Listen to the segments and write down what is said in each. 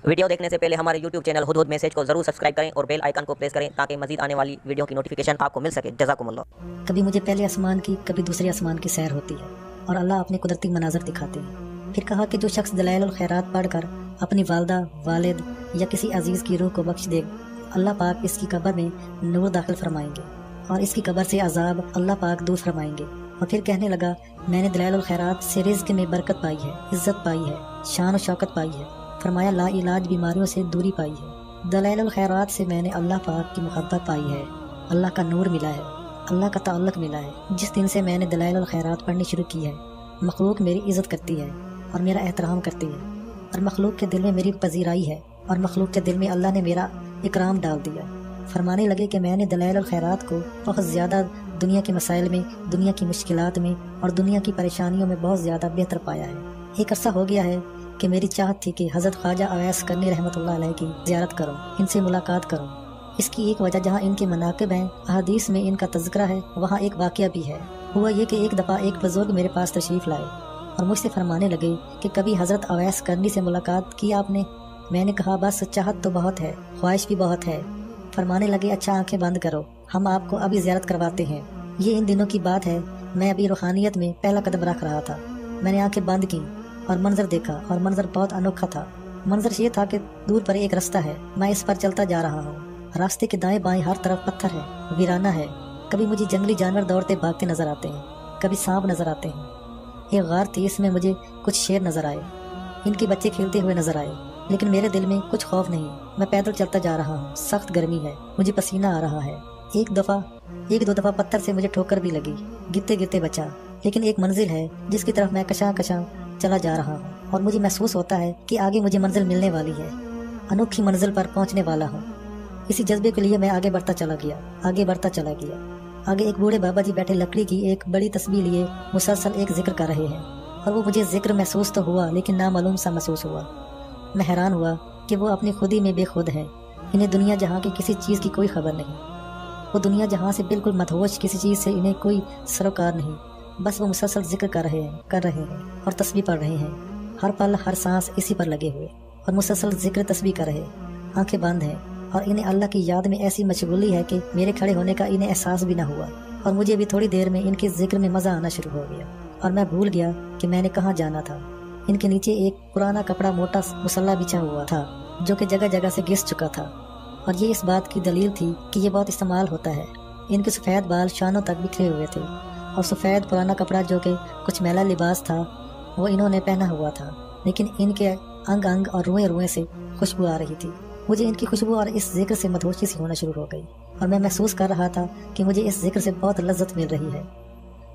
Video देखने से पहले हमारे YouTube चैनल हुदहुद मैसेज को जरूर सब्सक्राइब करें और बेल आइकन को प्रेस करें ताकि मजीद आने वाली वीडियो की नोटिफिकेशन आपको मिल सके। जज़ाकुमुल्लाह। कभी मुझे पहले आसमान की कभी दूसरे आसमान की सैर होती है और अल्लाह अपने कुदरती मनाजर दिखाते हैं। फिर कहा कि जो शख्स दलाइल खैरात पढ़कर अपनी वालदा वालिद या किसी अजीज़ की रूह को बख्श दे, अल्लाह पाक इसकी कब्र में नूर दाखिल फरमाएंगे और इसकी कब्र से अजाब अल्लाह पाक दूर फरमाएंगे। और फिर कहने लगा, मैंने दलाइल खैरात से रिज़्क़ में बरकत पाई है, इज़्ज़त पाई है, शान और शौकत पाई है। फरमाया, ला इलाज बीमारियों से दूरी पाई है। दलाइल खैरात से मैंने अल्लाह पाक की मोहब्बत पाई है, अल्लाह का नूर मिला है, अल्लाह का ताल्लुक़ मिला है। जिस दिन से मैंने दलाइल खैरात पढ़नी शुरू की है, मखलूक मेरी इज़्ज़त करती है और मेरा एहतराम करती है, और मखलूक के दिल में मेरी पजीराई है और मखलूक के दिल में अल्लाह ने मेरा इकराम डाल दिया। फरमाने लगे कि मैंने दलाइल खैरात को बहुत ज़्यादा दुनिया के मसाइल में, दुनिया की मुश्किलात में और दुनिया की परेशानियों में बहुत ज़्यादा बेहतर पाया है। एक अरसा हो गया है कि मेरी चाहत थी कि हज़रत ख्वाजा अवैस करनी रहमतुल्लाह अलैह की ज़ियारत करूं, इनसे मुलाकात करूं। इसकी एक वजह जहां इनके मनाक़िब हैं, अहादीस में इनका तज़किरा है, वहां एक वाक़या भी है। हुआ ये कि एक दफ़ा एक बुज़ुर्ग मेरे पास तशरीफ़ लाए और मुझसे फरमाने लगे कि कभी हज़रत अवैस करनी से मुलाकात की आपने? मैंने कहा, बस चाहत तो बहुत है, ख्वाहिश भी बहुत है। फरमाने लगे, अच्छा आंखें बंद करो, हम आपको अभी ज़ियारत करवाते हैं। ये इन दिनों की बात है, मैं अभी रूहानियत में पहला कदम रख रहा था। मैंने आंखें बंद की और मंजर देखा, और मंजर बहुत अनोखा था। मंजर ये था कि दूर पर एक रास्ता है, मैं इस पर चलता जा रहा हूँ। रास्ते के दाएं बाएं हर तरफ पत्थर है, वीराना है। कभी मुझे जंगली जानवर दौड़ते भागते नजर आते हैं, कभी सांप नजर आते हैं। एक गार थी, इसमें मुझे कुछ शेर नजर आए, इनके बच्चे खेलते हुए नजर आए, लेकिन मेरे दिल में कुछ खौफ नहीं। मैं पैदल चलता जा रहा हूँ, सख्त गर्मी है, मुझे पसीना आ रहा है। एक दो दफा पत्थर से मुझे ठोकर भी लगी, गिरते गिरते बचा। लेकिन एक मंजिल है जिसकी तरफ मैं कशां कशां चला जा रहा हूँ और मुझे महसूस होता है कि आगे मुझे मंजिल मिलने वाली है, अनोखी मंजिल पर पहुँचने वाला हूँ। इसी जज्बे के लिए मैं आगे बढ़ता चला गया। आगे एक बूढ़े बाबा जी बैठे लकड़ी की एक बड़ी तस्बीह लिए मुसलसल एक जिक्र कर रहे हैं, और वो मुझे जिक्र महसूस तो हुआ लेकिन नामालूम सा महसूस हुआ। मैं हैरान हुआ कि वो अपनी खुदी में बेखुद है। इन्हें दुनिया जहाँ की किसी चीज़ की कोई खबर नहीं, वो दुनिया जहाँ से बिल्कुल मदहोश, किसी चीज़ से इन्हें कोई सरोकार नहीं। बस वो मुसलसल जिक्र कर रहे हैं और तस्बीह पढ़ रहे हैं। हर पल हर सांस इसी पर लगे हुए और मुसलसल जिक्र तस्बीह कर रहे। आंखें बंद हैं और इन्हें अल्लाह की याद में ऐसी मशगूली है कि मेरे खड़े होने का इन्हें एहसास भी ना हुआ, और मुझे भी थोड़ी देर में इनके जिक्र में मज़ा आना शुरू हो गया और मैं भूल गया कि मैंने कहाँ जाना था। इनके नीचे एक पुराना कपड़ा मोटा मुसल्ला बिछा हुआ था जो कि जगह जगह से घिस चुका था, और ये इस बात की दलील थी कि ये बहुत इस्तेमाल होता है। इनके सफ़ेद बाल शानों तक बिखरे हुए थे और सफ़ेद पुराना कपड़ा जो कि कुछ मैला लिबास था वो इन्होंने पहना हुआ था, लेकिन इनके अंग अंग और रुएं रुएं से खुशबू आ रही थी। मुझे इनकी खुशबू और इस जिक्र से मदहोशी सी होना शुरू हो गई और मैं महसूस कर रहा था कि मुझे इस जिक्र से बहुत लज्जत मिल रही है,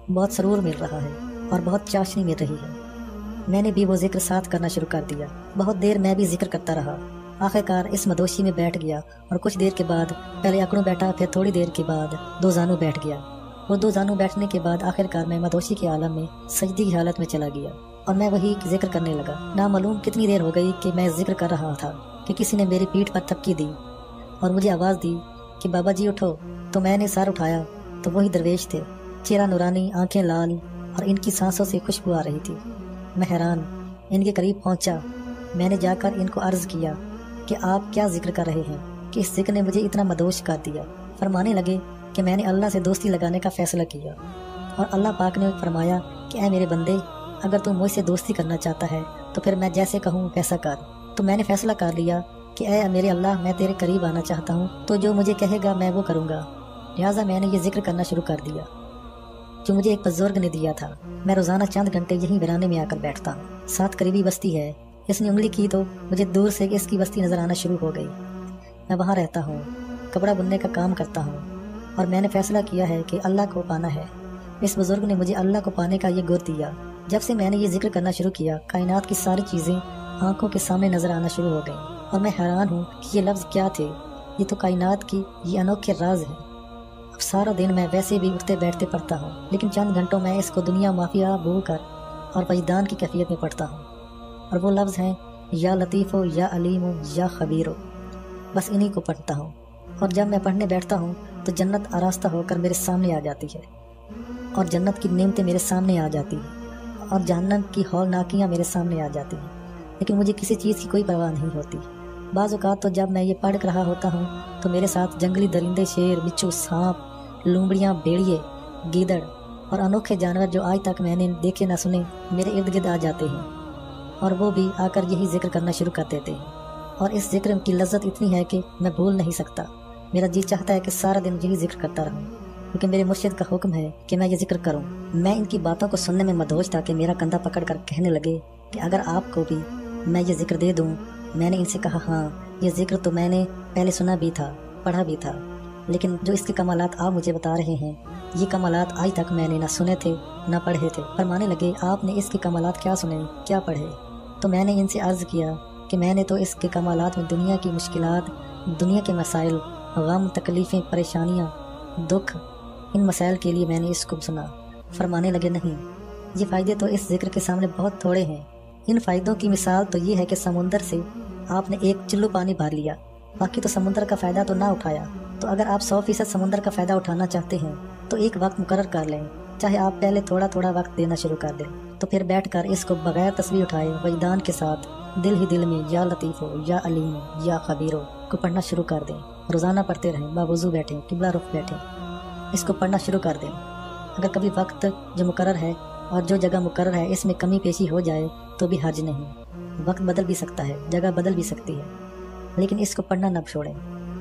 बहुत सरूर मिल रहा है और बहुत चाशनी मिल रही है। मैंने भी वो जिक्र साथ करना शुरू कर दिया। बहुत देर मैं भी जिक्र करता रहा। आखिरकार इस मदोशी में बैठ गया और कुछ देर के बाद पहले अकड़ों बैठा, फिर थोड़ी देर के बाद दो जानू बैठ गया। वो दो जानू बैठने के बाद आखिरकार मैं मदोशी के आलम में सजदी की हालत में चला गया और मैं वही जिक्र करने लगा। नामालूम कितनी देर हो गई कि मैं जिक्र कर रहा था कि किसी ने मेरी पीठ पर थपकी दी और मुझे आवाज़ दी कि बाबा जी उठो। तो मैंने सर उठाया तो वही दरवेश थे, चेहरा नूरानी, आंखें लाल और इनकी सांसों से खुशबू आ रही थी। मैं हैरान इनके करीब पहुंचा। मैंने जाकर इनको अर्ज किया कि आप क्या जिक्र कर रहे हैं कि इस जिक्र ने मुझे इतना मदोश कर दिया। फरमाने लगे कि मैंने अल्लाह से दोस्ती लगाने का फ़ैसला किया और अल्लाह पाक ने फरमाया कि ऐ मेरे बंदे, अगर तू मुझसे दोस्ती करना चाहता है तो फिर मैं जैसे कहूँ वैसा कर। तो मैंने फ़ैसला कर लिया कि ऐ मेरे अल्लाह, मैं तेरे करीब आना चाहता हूँ, तो जो मुझे कहेगा मैं वो करूँगा। लिहाजा मैंने ये जिक्र करना शुरू कर दिया जो मुझे एक बुजुर्ग ने दिया था। मैं रोज़ाना चंद घंटे यहीं वीराने में आकर बैठता हूँ। साथ करीबी बस्ती है। इसने उंगली की तो मुझे दूर से इसकी बस्ती नज़र आना शुरू हो गई। मैं वहाँ रहता हूँ, कपड़ा बुनने का काम करता हूँ और मैंने फ़ैसला किया है कि अल्लाह को पाना है। इस बुजुर्ग ने मुझे अल्लाह को पाने का ये गुर दिया। जब से मैंने ये जिक्र करना शुरू किया, कायनात की सारी चीज़ें आंखों के सामने नज़र आना शुरू हो गई और मैं हैरान हूँ कि ये लफ्ज़ क्या थे। ये तो कायनात की ये अनोखे राज है। अब सारा दिन मैं वैसे भी उठते बैठते पढ़ता हूँ, लेकिन चंद घंटों में इसको दुनिया माफिया भूल कर और वजदान की कैफियत में पढ़ता हूँ, और वो लफ्ज़ हैं या लतीफ़ो, या अलीमो, या खबीरो। बस इन्हीं को पढ़ता हूँ और जब मैं पढ़ने बैठता हूँ तो जन्नत आरास्ता होकर मेरे सामने आ जाती है और जन्नत की नेमतें मेरे सामने आ जाती हैं और जहन्नम की हौलनाकियाँ मेरे सामने आ जाती हैं। लेकिन मुझे किसी चीज़ की कोई परवाह नहीं होती। बाज़ औक़ात तो जब मैं ये पढ़ रहा होता हूँ तो मेरे साथ जंगली दरिंदे, शेर, बिच्छू, सांप, लूमड़ियाँ, भेड़िए, गीदड़ और अनोखे जानवर जो आज तक मैंने देखे न सुने मेरे इर्द गिर्द आ जाते हैं, और वो भी आकर यही जिक्र करना शुरू कर देते हैं। और इस जिक्र की लज्जत इतनी है कि मैं भूल नहीं सकता। मेरा जी चाहता है कि सारा दिन यही जिक्र करता रहूं, क्योंकि मेरे मुर्शिद का हुक्म है कि मैं ये जिक्र करूं। मैं इनकी बातों को सुनने में मदहोश था कि मेरा कंधा पकड़ कर कहने लगे कि अगर आपको भी मैं ये जिक्र दे दूं। मैंने इनसे कहा, हाँ, ये जिक्र तो मैंने पहले सुना भी था, पढ़ा भी था, लेकिन जो इसके कमालात आप मुझे बता रहे हैं, ये कमालात आज तक मैंने ना सुने थे ना पढ़े थे। फरमाने लगे, आपने इसके कमालात क्या सुने, क्या पढ़े? तो मैंने इनसे अर्ज़ किया कि मैंने तो इसके कमालात में दुनिया की मुश्किलात, दुनिया के मसाइल, गम, तकलीफ़ें, परेशानियाँ, दुख, इन मसाइल के लिए मैंने इसको सुना। फरमाने लगे, नहीं, ये फ़ायदे तो इस जिक्र के सामने बहुत थोड़े हैं। इन फ़ायदों की मिसाल तो ये है कि समुंदर से आपने एक चिल्लू पानी भर लिया, बाकी तो समुंदर का फ़ायदा तो ना उठाया। तो अगर आप 100% समुंदर का फ़ायदा उठाना चाहते हैं तो एक वक्त मुकर्रर कर लें, चाहे आप पहले थोड़ा थोड़ा वक्त देना शुरू कर दें, तो फिर बैठकर इसको बगैर तस्बीह उठाए वजदान के साथ दिल ही दिल में या लतीफ़ो, या अलीम, या खबीरो को पढ़ना शुरू कर दें। रोज़ाना पढ़ते रहें, बावुज़ू बैठें, किबला रुख बैठें, इसको पढ़ना शुरू कर दें। अगर कभी वक्त जो मुकर्रर है और जो जगह मुकर्रर है इसमें कमी पेशी हो जाए तो भी हर्ज नहीं। वक्त बदल भी सकता है, जगह बदल भी सकती है, लेकिन इसको पढ़ना न छोड़ें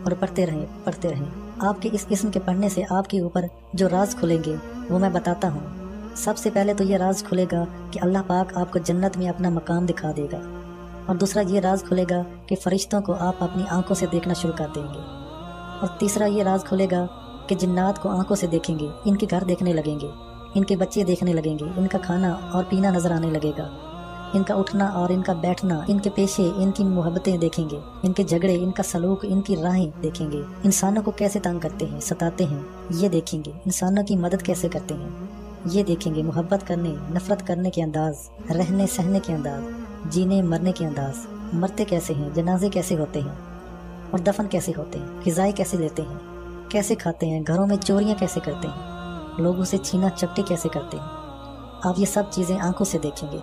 और पढ़ते रहें, पढ़ते रहें। आपके इस किस्म के पढ़ने से आपके ऊपर जो राज खुलेंगे वो मैं बताता हूँ। सबसे पहले तो ये राज खुलेगा कि अल्लाह पाक आपको जन्नत में अपना मकाम दिखा देगा, और दूसरा ये राज खुलेगा कि फरिश्तों को आप अपनी आंखों से देखना शुरू कर देंगे, और तीसरा ये राज खुलेगा कि जिन्नात को आंखों से देखेंगे, इनके घर देखने लगेंगे, इनके बच्चे देखने लगेंगे, इनका खाना और पीना नजर आने लगेगा, इनका उठना और इनका बैठना, इनके पेशे, इनकी मोहब्बतें देखेंगे, इनके झगड़े, इनका सलूक, इनकी राहें देखेंगे, इंसानों को कैसे तंग करते हैं, सताते हैं, ये देखेंगे, इंसानों की मदद कैसे करते हैं, ये देखेंगे, मोहब्बत करने, नफरत करने के अंदाज, रहने सहने के अंदाज, जीने मरने के अंदाज, मरते कैसे हैं, जनाजे कैसे होते हैं और दफन कैसे होते हैं, ग़िज़ाएं कैसे लेते हैं, कैसे खाते हैं, घरों में चोरियां कैसे करते हैं, लोगों से छीना चपटी कैसे करते हैं। आप ये सब चीज़ें आंखों से देखेंगे।